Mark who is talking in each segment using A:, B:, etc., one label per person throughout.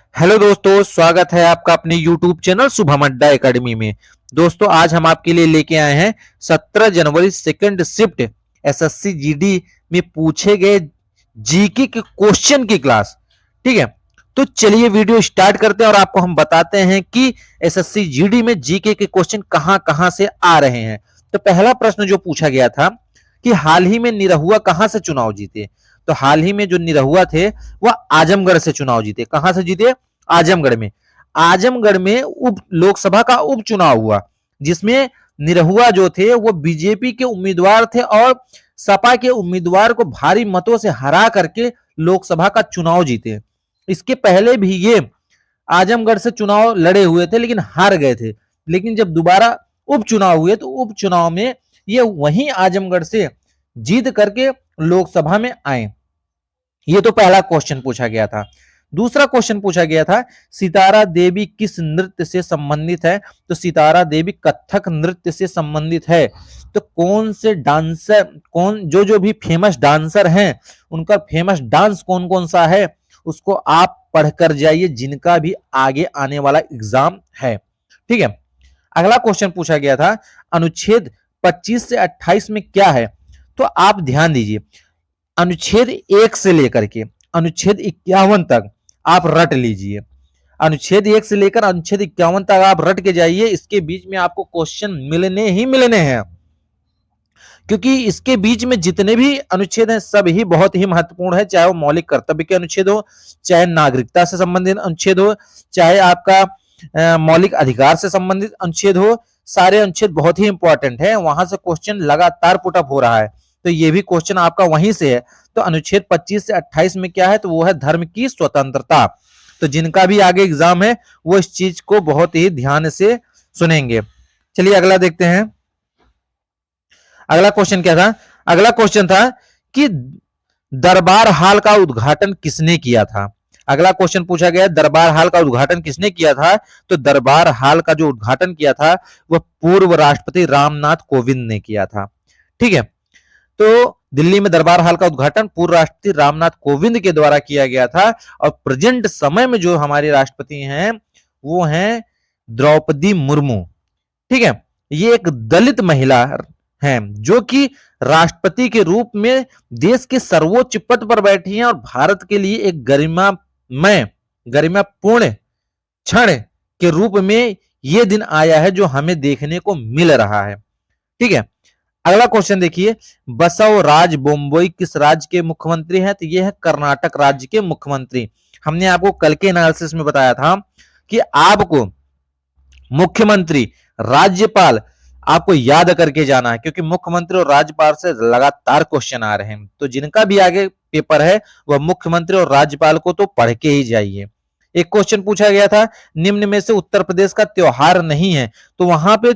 A: Hello दोस्तों, स्वागत है आपका अपने YouTube चैनल शुभम अड्डा एकेडमी में। दोस्तों, आज हम आपके लिए लेके आए हैं 17 जनवरी सेकंड शिफ्ट एसएससी जीडी में पूछे गए जीके के क्वेश्चन की क्लास। ठीक है, तो चलिए वीडियो स्टार्ट करते हैं और आपको हम बताते हैं कि एसएससी जीडी में जीके के क्वेश्चन कहां-कहां से आ रहे हैं। तो पहला प्रश्न जो पूछा गया था कि हाल ही में निरहुआ कहां से चुनाव जीते। तो हाल ही में जो निरहुआ थे वह आजमगढ़ से चुनाव जीते। कहां से जीते? आजमगढ़ में। आजमगढ़ में उप लोकसभा का उपचुनाव हुआ, जिसमें निरहुआ जो थे वो बीजेपी के उम्मीदवार थे और सपा के उम्मीदवार को भारी मतों से हरा करके लोकसभा का चुनाव जीते। इसके पहले भी ये आजमगढ़ से चुनाव लड़े हुए थे लेकिन हार गए थे। लेकिन जब दोबारा उपचुनाव हुए तो उपचुनाव में ये वहीं आजमगढ़ से जीत करके लोकसभा में आए। ये तो पहला क्वेश्चन पूछा गया था। दूसरा क्वेश्चन पूछा गया था सितारा देवी किस नृत्य से संबंधित है। तो सितारा देवी कथक नृत्य से संबंधित है। तो कौन से डांसर, कौन जो जो भी फेमस डांसर हैं उनका फेमस डांस कौन कौन सा है उसको आप पढ़कर जाइए, जिनका भी आगे आने वाला एग्जाम है। ठीक है, अगला क्वेश्चन पूछा गया था अनुच्छेद 25 से 28 में क्या है। तो आप ध्यान दीजिए, अनुच्छेद 1 से लेकर के अनुच्छेद 51 तक आप रट लीजिए। अनुच्छेद 1 से लेकर अनुच्छेद 51 तक आप रट के जाइए। इसके बीच में आपको क्वेश्चन मिलने ही मिलने हैं, क्योंकि इसके बीच में जितने भी अनुच्छेद हैं सब ही बहुत ही महत्वपूर्ण है। चाहे वो मौलिक कर्तव्य के अनुच्छेद हो, चाहे नागरिकता से संबंधित अनुच्छेद हो, चाहे आपका मौलिक अधिकार से संबंधित अनुच्छेद हो, सारे अनुच्छेद बहुत ही इंपॉर्टेंट है। वहां से क्वेश्चन लगातार पुटअप हो रहा है, तो ये भी क्वेश्चन आपका वहीं से है। तो अनुच्छेद 25 से 28 में क्या है, तो वो है धर्म की स्वतंत्रता। तो जिनका भी आगे एग्जाम है वो इस चीज को बहुत ही ध्यान से सुनेंगे। चलिए अगला देखते हैं। अगला क्वेश्चन क्या था? अगला क्वेश्चन था कि दरबार हाल का उद्घाटन किसने किया था। अगला क्वेश्चन पूछा गया दरबार हाल का उद्घाटन किसने किया था। तो दरबार हाल का जो उद्घाटन किया था वह पूर्व राष्ट्रपति रामनाथ कोविंद ने किया था। ठीक है, तो दिल्ली में दरबार हाल का उद्घाटन पूर्व राष्ट्रपति रामनाथ कोविंद के द्वारा किया गया था। और प्रेजेंट समय में जो हमारे राष्ट्रपति हैं वो हैं द्रौपदी मुर्मू। ठीक है, ये एक दलित महिला हैं जो कि राष्ट्रपति के रूप में देश के सर्वोच्च पद पर बैठी हैं और भारत के लिए एक गरिमापूर्ण क्षण के रूप में यह दिन आया है जो हमें देखने को मिल रहा है। ठीक है, अगला क्वेश्चन देखिए, बसवराज बोम्बोई किस राज्य के मुख्यमंत्री हैं। तो यह है कर्नाटक राज्य के मुख्यमंत्री। हमने आपको कल के एनालिसिस में बताया था कि आपको मुख्यमंत्री, राज्यपाल आपको याद करके जाना है, क्योंकि मुख्यमंत्री और राज्यपाल से लगातार क्वेश्चन आ रहे हैं। तो जिनका भी आगे पेपर है वह मुख्यमंत्री और राज्यपाल को तो पढ़ के ही जाइए। एक क्वेश्चन पूछा गया था निम्न में से उत्तर प्रदेश का त्योहार नहीं है। तो वहां पे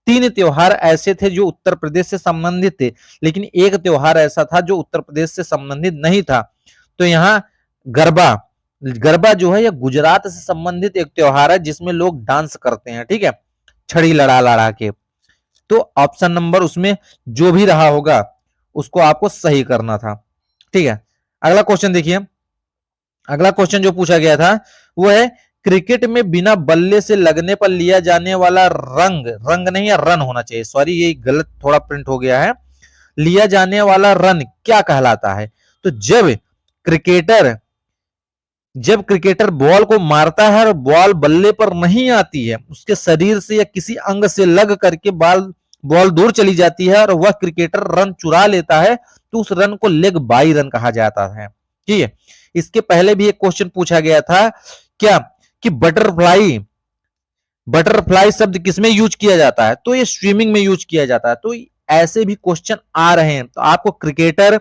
A: 3 त्योहार ऐसे थे जो उत्तर प्रदेश से संबंधित थे, लेकिन एक त्योहार ऐसा था जो उत्तर प्रदेश से संबंधित नहीं था। तो यहाँ गरबा, गरबा जो है यह गुजरात से संबंधित एक त्योहार है जिसमें लोग डांस करते हैं। ठीक है, छड़ी लड़ा लड़ा के। तो ऑप्शन नंबर उसमें जो भी रहा होगा उसको आपको सही करना था। ठीक है, अगला क्वेश्चन देखिए। अगला क्वेश्चन जो पूछा गया था वो है क्रिकेट में बिना बल्ले से लगने पर लिया जाने वाला रंग, रंग नहीं है रन होना चाहिए, सॉरी ये गलत थोड़ा प्रिंट हो गया है, लिया जाने वाला रन क्या कहलाता है। तो जब क्रिकेटर बॉल को मारता है और बॉल बल्ले पर नहीं आती है, उसके शरीर से या किसी अंग से लग करके बॉल दूर चली जाती है और वह क्रिकेटर रन चुरा लेता है, तो उस रन को लेग बाई रन कहा जाता है। ठीक है, इसके पहले भी एक क्वेश्चन पूछा गया था क्या कि बटरफ्लाई, बटरफ्लाई शब्द किसमें यूज किया जाता है। तो ये स्विमिंग में यूज किया जाता है। तो ऐसे भी क्वेश्चन आ रहे हैं। तो आपको क्रिकेटर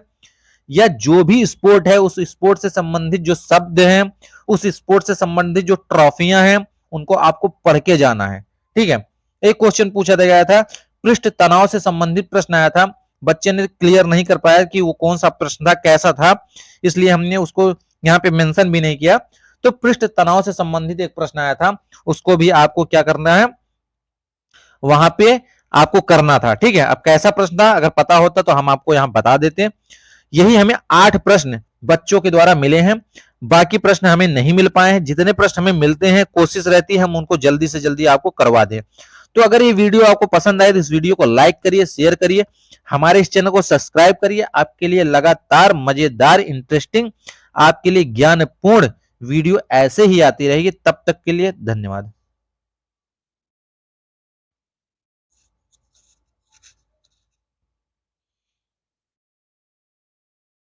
A: या जो भी स्पोर्ट है उस स्पोर्ट से संबंधित जो शब्द हैं, उस स्पोर्ट से संबंधित जो ट्रॉफियां हैं उनको आपको पढ़ के जाना है। ठीक है, एक क्वेश्चन पूछा गया था पृष्ठ तनाव से संबंधित प्रश्न आया था, बच्चे ने क्लियर नहीं कर पाया कि वो कौन सा प्रश्न था, कैसा था, इसलिए हमने उसको यहाँ पे मेंशन भी नहीं किया। तो पृष्ठ तनाव से संबंधित एक प्रश्न आया था, उसको भी आपको क्या करना है, वहां पे आपको करना था। ठीक है, अब कैसा प्रश्न था अगर पता होता तो हम आपको यहाँ बता देते। यही हमें 8 प्रश्न बच्चों के द्वारा मिले हैं। बाकी प्रश्न हमें नहीं मिल पाए हैं। जितने प्रश्न हमें मिलते हैं कोशिश रहती है हम उनको जल्दी से जल्दी आपको करवा दें। तो अगर ये वीडियो आपको पसंद आए तो इस वीडियो को लाइक करिए, शेयर करिए, हमारे इस चैनल को सब्सक्राइब करिए। आपके लिए लगातार मजेदार, इंटरेस्टिंग, आपके लिए ज्ञानपूर्ण वीडियो ऐसे ही आती रहेगी। तब तक के लिए धन्यवाद।